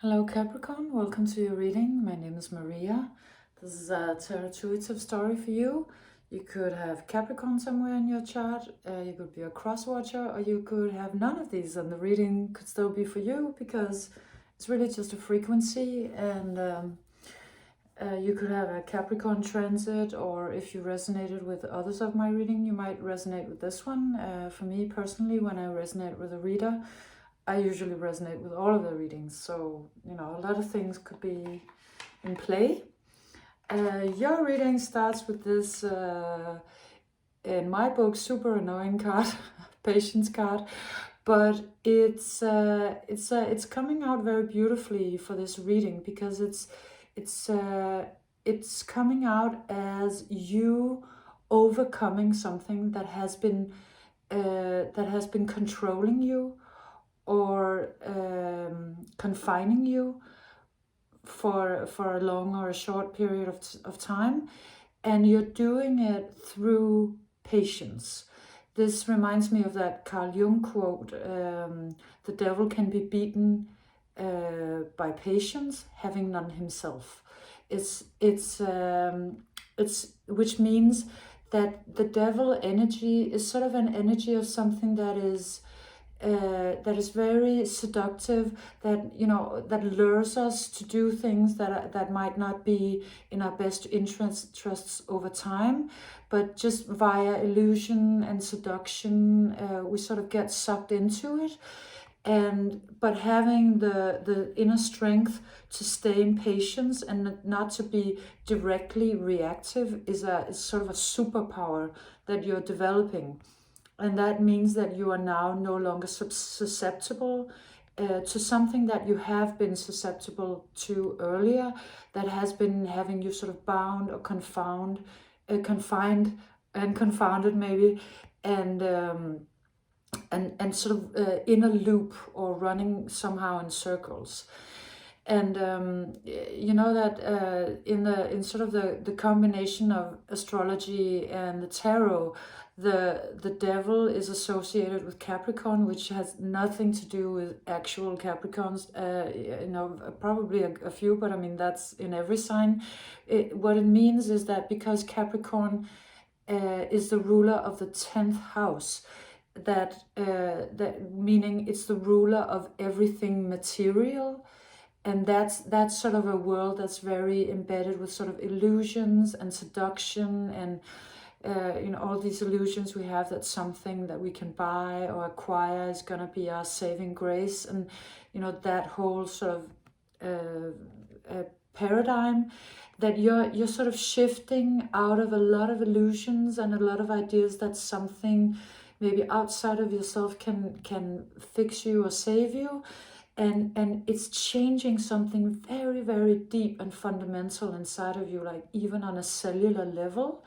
Hello Capricorn, welcome to your reading. My name is Maria. This is a tarot-intuitive story for you. You could have Capricorn somewhere in your chart, you could be a cross-watcher, or you could have none of these, and the reading could still be for you because it's really just a frequency. And you could have a Capricorn transit, or if you resonated with others of my reading, you might resonate with this one. For me personally, when I resonate with a reader, I usually resonate with all of the readings, so a lot of things could be in play. Your reading starts with this, in my book, super annoying card, patience card, but it's coming out very beautifully for this reading because it's coming out as you overcoming something that has been controlling you or confining you for a long or a short period of time, and you're doing it through patience. This reminds me of that Carl Jung quote, the devil can be beaten by patience, having none himself. It's which means that the devil energy is sort of an energy of something that is very seductive, that lures us to do things that might not be in our best interests over time, but just via illusion and seduction, we sort of get sucked into it. But having the inner strength to stay in patience and not to be directly reactive is sort of a superpower that you're developing. And that means that you are now no longer susceptible to something that you have been susceptible to earlier, that has been having you sort of bound or confined and confounded maybe, and sort of in a loop or running somehow in circles. And you know that in sort of the combination of astrology and the tarot, the devil is associated with Capricorn, which has nothing to do with actual Capricorns. Probably a few, but I mean that's in every sign. What it means is that because Capricorn is the ruler of the 10th house, that meaning it's the ruler of everything material. And that's sort of a world that's very embedded with sort of illusions and seduction and all these illusions we have that something that we can buy or acquire is going to be our saving grace. And that whole sort of paradigm, that you're sort of shifting out of a lot of illusions and a lot of ideas that something maybe outside of yourself can fix you or save you. And it's changing something very, very deep and fundamental inside of you, like even on a cellular level.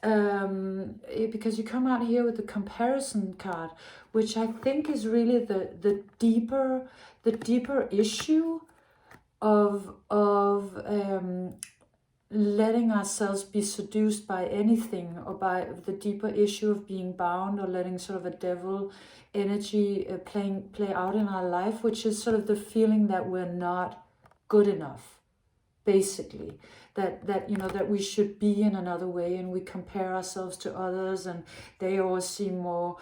Because you come out here with the comparison card, which I think is really the deeper issue of letting ourselves be seduced by anything, or by the deeper issue of being bound or letting sort of a devil energy play out in our life, which is sort of the feeling that we're not good enough, basically, that we should be in another way, and we compare ourselves to others and they always seem more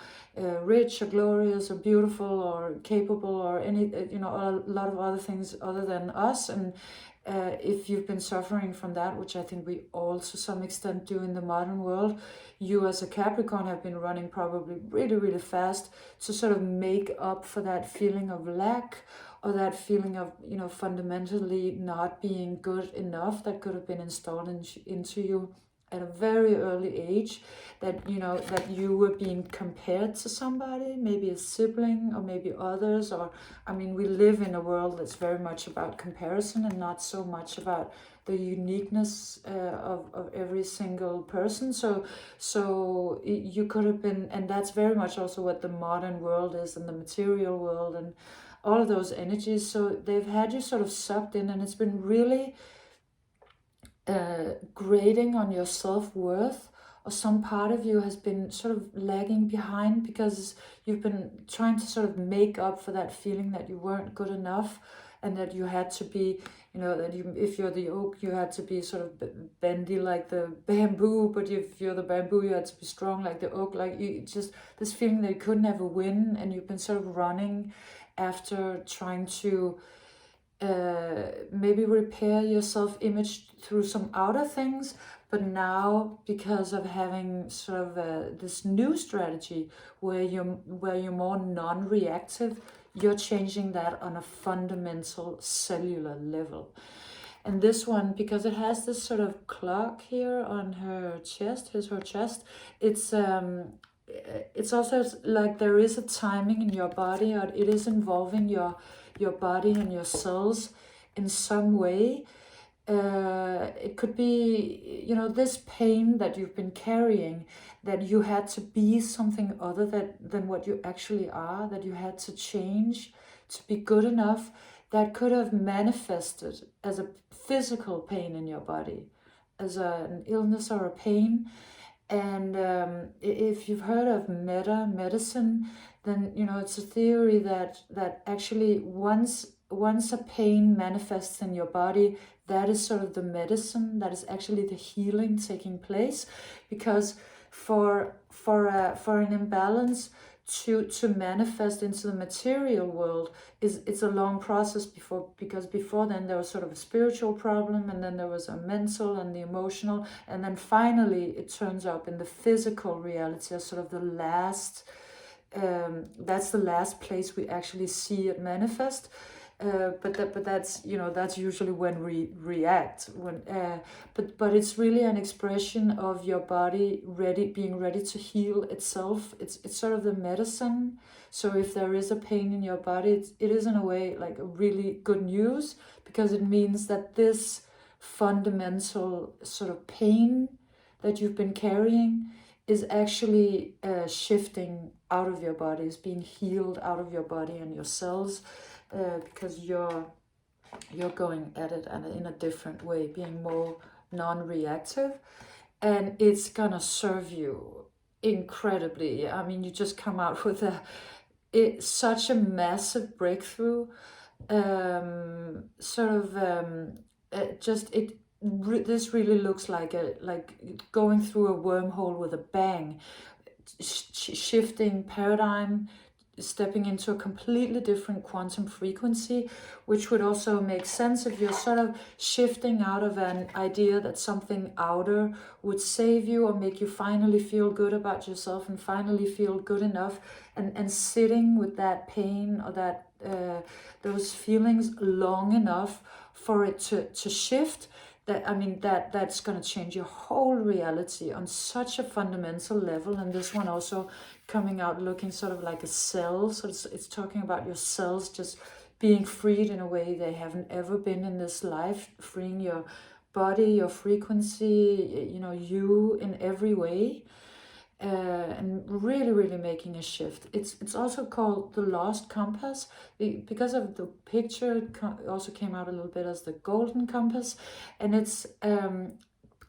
rich or glorious or beautiful or capable or any a lot of other things other than us. And if you've been suffering from that, which I think we all to some extent do in the modern world, you as a Capricorn have been running probably really, really fast to sort of make up for that feeling of lack, or that feeling of fundamentally not being good enough that could have been installed into you at a very early age, that that you were being compared to somebody, maybe a sibling or maybe others. Or I mean, we live in a world that's very much about comparison and not so much about the uniqueness of every single person. So you could have been, and that's very much also what the modern world is, and the material world and all of those energies. So they've had you sort of sucked in, and it's been really grading on your self-worth, or some part of you has been sort of lagging behind because you've been trying to sort of make up for that feeling that you weren't good enough. and that you had to be, you know, that you, if you're the oak, you had to be sort of bendy like the bamboo, but if you're the bamboo, you had to be strong like the oak. Like, you just, this feeling that you could never win, and you've been sort of running after trying to maybe repair your self-image through some outer things. But now, because of having sort of this new strategy where you're more non-reactive, you're changing that on a fundamental cellular level. And this one, because it has this sort of clock here on her chest, it's also like there is a timing in your body, or it is involving your body and your cells in some way. It could be, you know, this pain that you've been carrying, that you had to be something other than what you actually are, that you had to change to be good enough, that could have manifested as a physical pain in your body, as an illness or a pain. And if you've heard of medicine, then, you know, it's a theory that actually once a pain manifests in your body, that is sort of the medicine, that is actually the healing taking place. Because for an imbalance to manifest into the material world, it's a long process because before then there was sort of a spiritual problem, and then there was a mental and the emotional, and then finally it turns up in the physical reality as sort of the last, that's the last place we actually see it manifest. But that's, you know, that's usually when we react, but it's really an expression of your body being ready to heal itself. It's sort of the medicine. So if there is a pain in your body, it is in a way like a really good news, because it means that this fundamental sort of pain that you've been carrying is actually shifting out of your body, is being healed out of your body and your cells. Because you're going at it in a different way, being more non-reactive, and it's gonna serve you incredibly. I mean, you just come out with such a massive breakthrough. This really looks like going through a wormhole with a bang, shifting paradigm, stepping into a completely different quantum frequency, which would also make sense if you're sort of shifting out of an idea that something outer would save you or make you finally feel good about yourself and finally feel good enough, and sitting with that pain or that those feelings long enough for it to shift. That's going to change your whole reality on such a fundamental level. And this one also coming out looking sort of like a cell. So it's talking about your cells just being freed in a way they haven't ever been in this life, freeing your body, your frequency, you know, you in every way. And really, really making a shift. It's also called the lost compass because of the picture. It also came out a little bit as the golden compass, and it's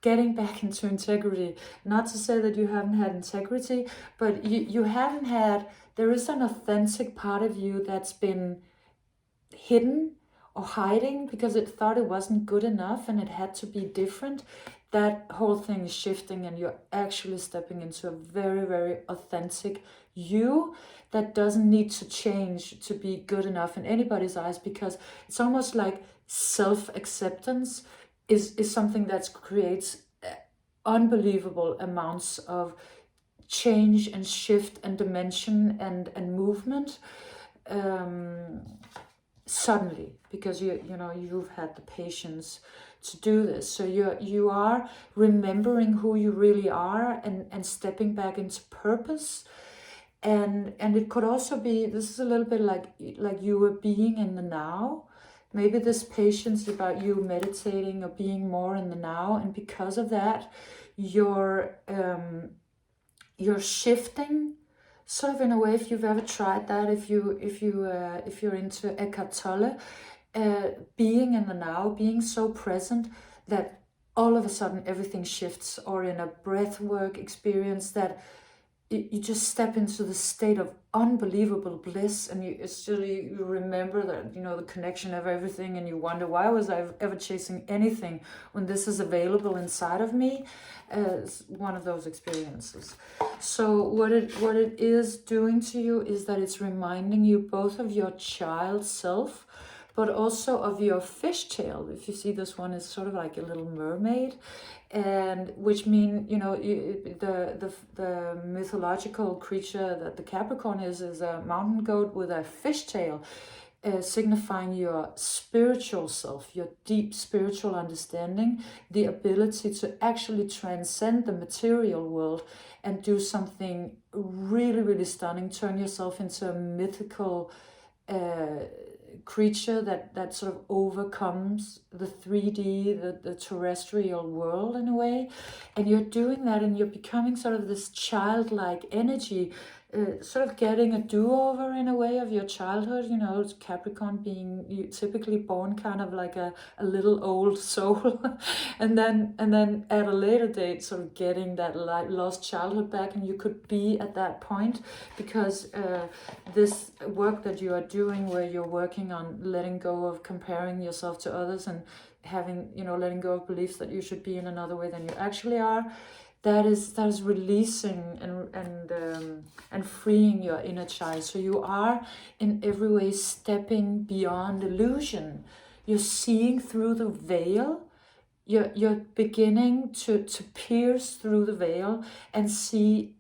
getting back into integrity. Not to say that you haven't had integrity, but you haven't had. There is an authentic part of you that's been hidden or hiding because it thought it wasn't good enough and it had to be different. That whole thing is shifting, and you're actually stepping into a very, very authentic you that doesn't need to change to be good enough in anybody's eyes, because it's almost like self-acceptance is something that creates unbelievable amounts of change and shift and dimension and movement suddenly, because you've had the patience to do this. So you are remembering who you really are and stepping back into purpose. And it could also be, this is a little bit like you were being in the now. Maybe this patience about you meditating or being more in the now, and because of that, you're shifting, sort of in a way. If you've ever tried that, if you're into Eckhart Tolle, being in the now, being so present that all of a sudden everything shifts, or in a breath work experience that you just step into the state of unbelievable bliss, and you remember that, you know, the connection of everything, and you wonder, why was I ever chasing anything when this is available inside of me? It's one of those experiences. So what it is doing to you is that it's reminding you both of your child self, but also of your fishtail. If you see, this one is sort of like a little mermaid, and which mean, you know, the mythological creature that the Capricorn is a mountain goat with a fishtail, signifying your spiritual self, your deep spiritual understanding, the ability to actually transcend the material world and do something really, really stunning, turn yourself into a mythical creature that sort of overcomes the 3D, the terrestrial world in a way. And you're doing that, and you're becoming sort of this childlike energy, sort of getting a do-over in a way of your childhood. You know, Capricorn being typically born kind of like a little old soul, and then at a later date sort of getting that lost childhood back. And you could be at that point because this work that you are doing, where you're working on letting go of comparing yourself to others and having, you know, letting go of beliefs that you should be in another way than you actually are, that is releasing and freeing your inner child. So you are in every way stepping beyond illusion. You're seeing through the veil. You're beginning to pierce through the veil and see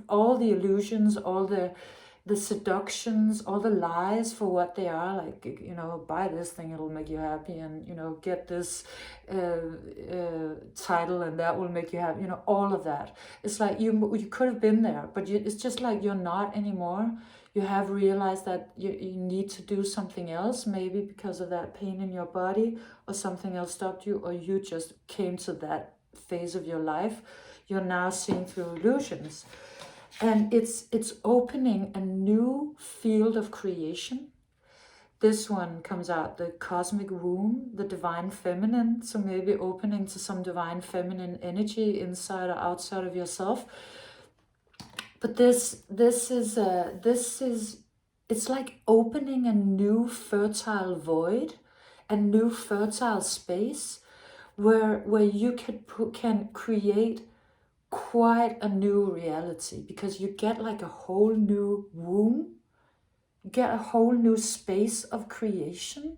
all the illusions, all the seductions, all the lies for what they are. Like, you know, buy this thing, it'll make you happy, and, you know, get this title and that will make you happy. You know, all of that. It's like you could have been there, but it's just like you're not anymore. You have realized that you need to do something else, maybe because of that pain in your body, or something else stopped you, or you just came to that phase of your life. You're now seeing through illusions. And it's opening a new field of creation. This one comes out, the cosmic womb, the divine feminine. So maybe opening to some divine feminine energy inside or outside of yourself. But this is it's like opening a new fertile void, a new fertile space where you can create quite a new reality, because you get like a whole new womb, you get a whole new space of creation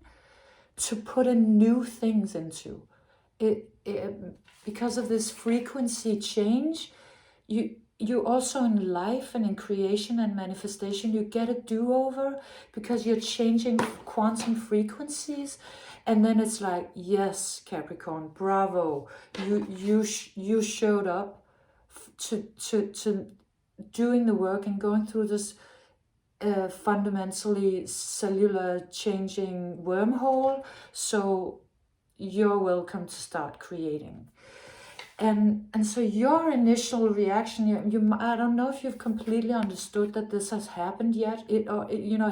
to put in new things into it. Because of this frequency change, you also in life and in creation and manifestation, you get a do-over because you're changing quantum frequencies. And then it's like, yes, Capricorn, bravo, you showed up to doing the work and going through this fundamentally cellular changing wormhole. So you're welcome to start creating. And so your initial reaction, I don't know if you've completely understood that this has happened yet. It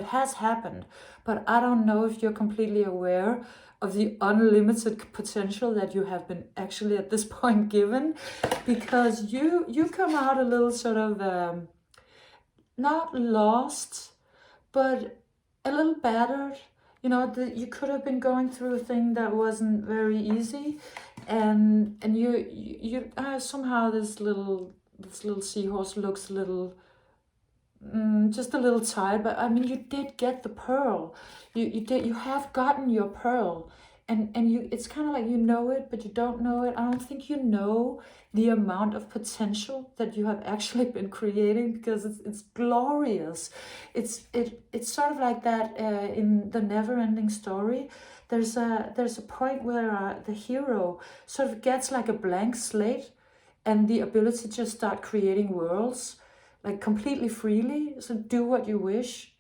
has happened, but I don't know if you're completely aware of the unlimited potential that you have been actually at this point given, because you come out a little sort of not lost, but a little battered. You know, you could have been going through a thing that wasn't very easy, and you somehow this little seahorse looks a little just a little tired. But I mean, you did get the pearl. You have gotten your pearl, and it's kind of like you know it, but you don't know it. I don't think you know the amount of potential that you have actually been creating, because it's glorious. It's sort of like that in the never-ending story. There's a point where the hero sort of gets like a blank slate and the ability to just start creating worlds, like completely freely. So do what you wish,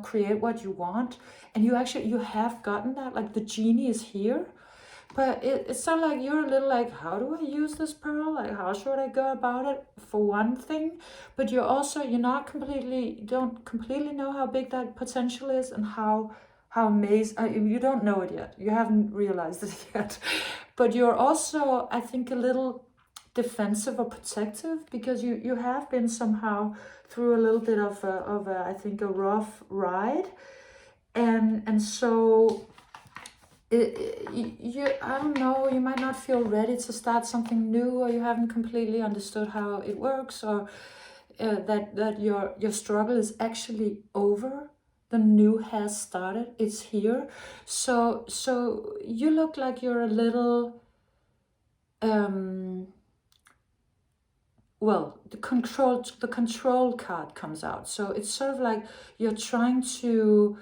create what you want. And you have gotten that, like the genie is here. But it's sort of like you're a little like, how do I use this pearl? Like, how should I go about it, for one thing? But you don't completely know how big that potential is, and how amazing. You don't know it yet. You haven't realized it yet. But you're also, I think, a little defensive or protective, because you have been somehow through a little bit of I think a rough ride, and so I don't know, you might not feel ready to start something new, or you haven't completely understood how it works, or that your struggle is actually over. The new has started. It's here. So you look like you're a little well, the control card comes out. So it's sort of like you're trying to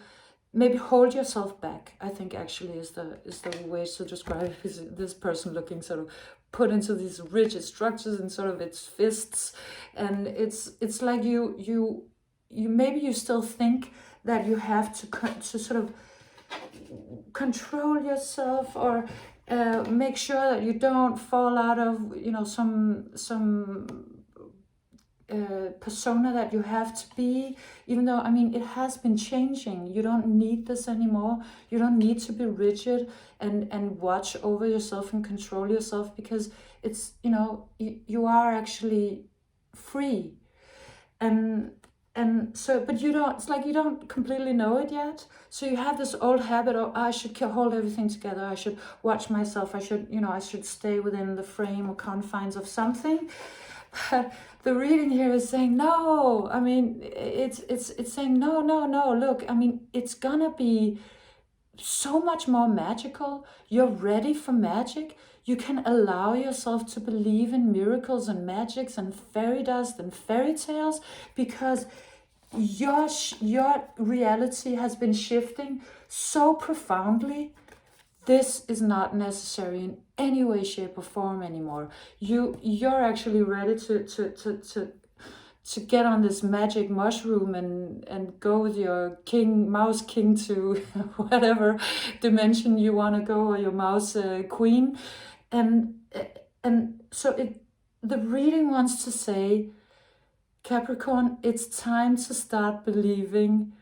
maybe hold yourself back, I think actually is the way to describe it. This person looking sort of put into these rigid structures and sort of its fists, and it's like you maybe you still think that you have to sort of control yourself, or make sure that you don't fall out of, you know, some persona that you have to be, even though, I mean, it has been changing. You don't need this anymore. You don't need to be rigid and watch over yourself and control yourself, because it's, you know, you are actually free. And so, but you don't, it's like you don't completely know it yet. So you have this old habit of, I should hold everything together. I should watch myself. I should, you know, I should stay within the frame or confines of something. But the reading here is saying, no, I mean, it's saying, no, look, I mean, it's gonna be so much more magical. You're ready for magic. You can allow yourself to believe in miracles and magics and fairy dust and fairy tales, because your reality has been shifting so profoundly. This is not necessary in any way, shape, or form anymore. You're actually ready to get on this magic mushroom and go with your mouse king to whatever dimension you want to go, or your mouse queen, and so the reading wants to say, Capricorn, it's time to start believing,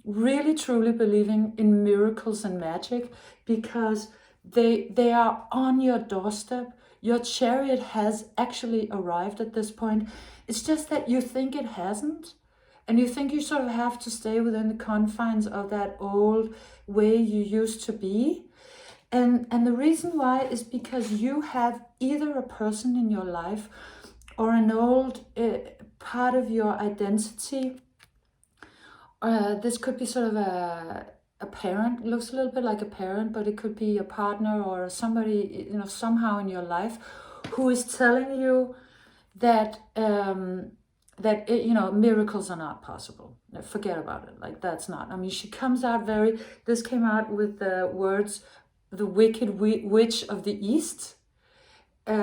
really truly believing in miracles and magic, because they are on your doorstep. Your chariot has actually arrived at this point. It's just that you think it hasn't, and you think you sort of have to stay within the confines of that old way you used to be. And the reason why is because you have either a person in your life or an old part of your identity. This could be sort of a parent. It looks a little bit like a parent, but it could be a partner or somebody, you know, somehow in your life, who is telling you that you know, miracles are not possible. Forget about it. Like, that's not. I mean, she comes out this came out with the words, the wicked witch of the East. You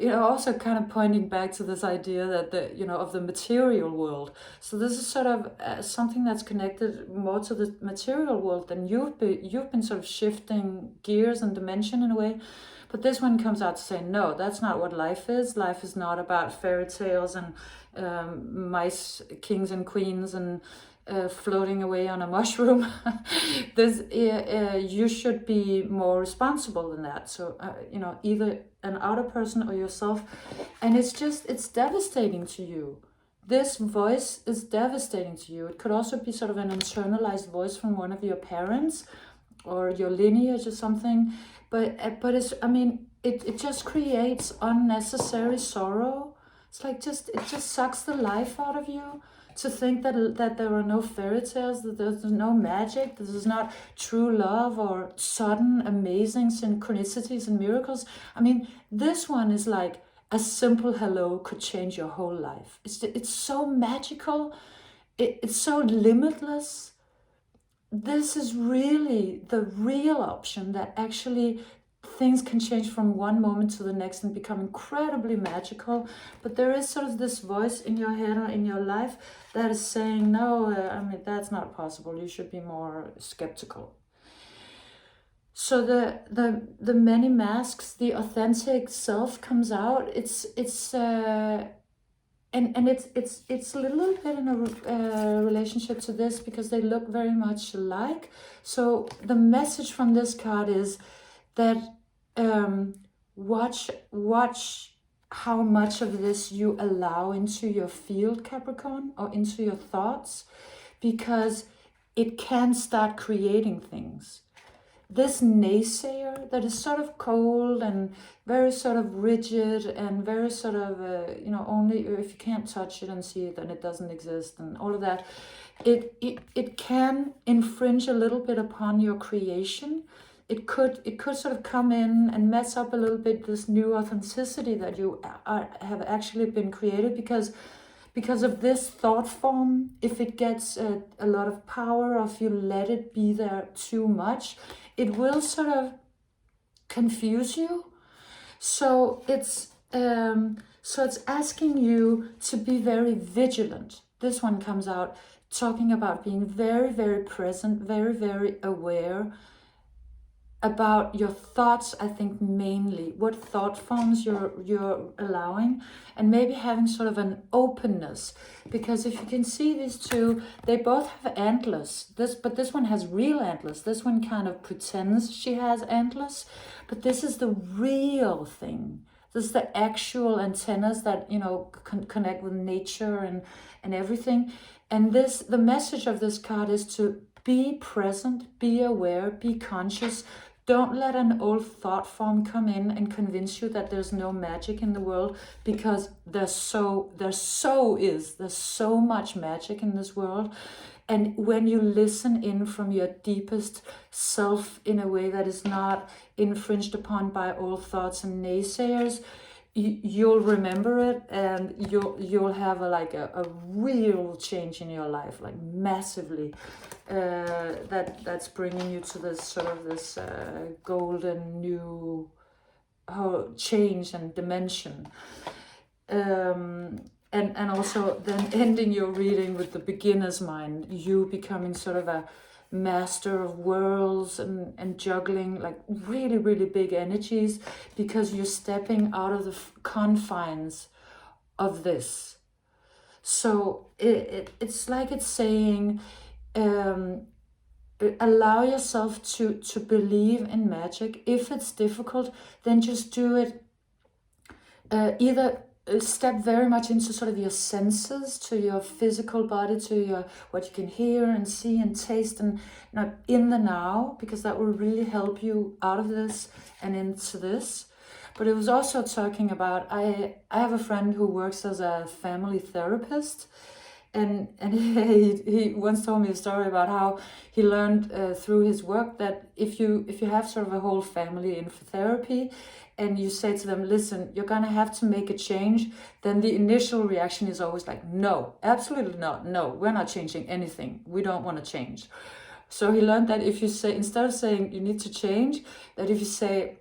know, also kind of pointing back to this idea that you know, of the material world. So this is sort of something that's connected more to the material world than you've been sort of shifting gears and dimension in a way. But this one comes out to say, no, that's not what life is. Life is not about fairy tales and mice, kings and queens, and floating away on a mushroom. You should be more responsible than that. So you know, either an outer person or yourself, and it's devastating to you. This voice is devastating to you. It could also be sort of an internalized voice from one of your parents or your lineage or something, but it's, I mean, it just creates unnecessary sorrow. It's like it just sucks the life out of you to think that there are no fairy tales, that there's no magic, this is not true love or sudden amazing synchronicities and miracles. I mean, this one is like a simple hello could change your whole life. It's so magical, it's so limitless. This is really the real option, that actually things can change from one moment to the next and become incredibly magical. But there is sort of this voice in your head or in your life that is saying, no, I mean, that's not possible. You should be more skeptical. So the many masks, the authentic self comes out. It's a little bit in a relationship to this, because they look very much alike. So the message from this card is that watch how much of this you allow into your field, Capricorn, or into your thoughts, because it can start creating things. This naysayer that is sort of cold and very sort of rigid and very sort of, only if you can't touch it and see it, then it doesn't exist, and all of that, it can infringe a little bit upon your creation. It could sort of come in and mess up a little bit this new authenticity that you have actually been created, because of this thought form. If it gets a lot of power, or if you let it be there too much, it will sort of confuse you. So it's asking you to be very vigilant. This one comes out talking about being very, very present, very, very aware about your thoughts. I think mainly what thought forms you're allowing, and maybe having sort of an openness, because if you can see these two, they both have antlers. But this one has real antlers. This one kind of pretends she has antlers, but this is the real thing. This is the actual antennas that connect with nature and everything. And the message of this card is to be present, be aware, be conscious. Don't let an old thought form come in and convince you that there's no magic in the world, because there's so much magic in this world. And when you listen in from your deepest self in a way that is not infringed upon by old thoughts and naysayers, you'll remember it, and you'll have a real change in your life, like massively. That's bringing you to this sort of this golden new whole change and dimension. And also then ending your reading with the beginner's mind, you becoming sort of a master of worlds and juggling like really, really big energies, because you're stepping out of the confines of this. So it's like it's saying, allow yourself to believe in magic. If it's difficult, then just do it. Either step very much into sort of your senses, to your physical body, to your what you can hear and see and taste, and in the now, because that will really help you out of this and into this. But it was also talking about, I have a friend who works as a family therapist, and he once told me a story about how he learned through his work that if you have sort of a whole family in for therapy, and you say to them, listen, you're gonna have to make a change, then the initial reaction is always like, no, absolutely not, no, we're not changing anything, we don't want to change. So he learned that if you say, instead of saying you need to change, that if you say,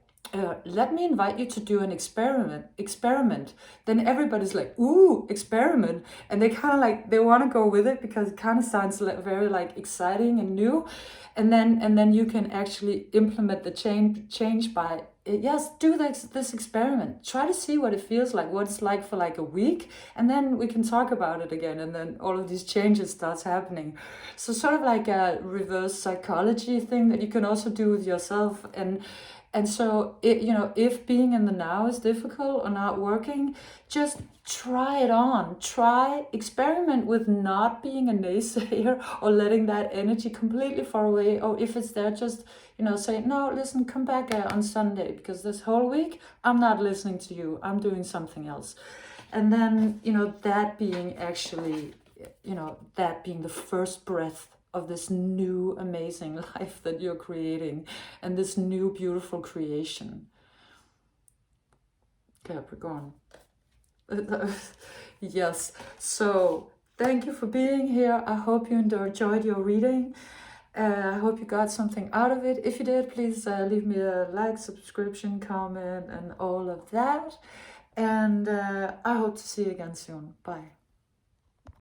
let me invite you to do an experiment, then everybody's like, ooh, experiment, and they kind of like, they want to go with it because it kind of sounds very like exciting and new, and then you can actually implement the change by, yes, do this experiment, try to see what it feels like, what it's like for like a week, and then we can talk about it again, and then all of these changes starts happening. So sort of like a reverse psychology thing that you can also do with yourself. And so, if being in the now is difficult or not working, just try it on. Experiment with not being a naysayer or letting that energy completely far away. Or if it's there, just, say, no, listen, come back on Sunday, because this whole week, I'm not listening to you. I'm doing something else. And then, that being actually, that being the first breath of this new amazing life that you're creating, and this new beautiful creation. Capricorn. Yes, so thank you for being here. I hope you enjoyed your reading. I hope you got something out of it. If you did, please leave me a like, subscription, comment, and all of that. And I hope to see you again soon. Bye.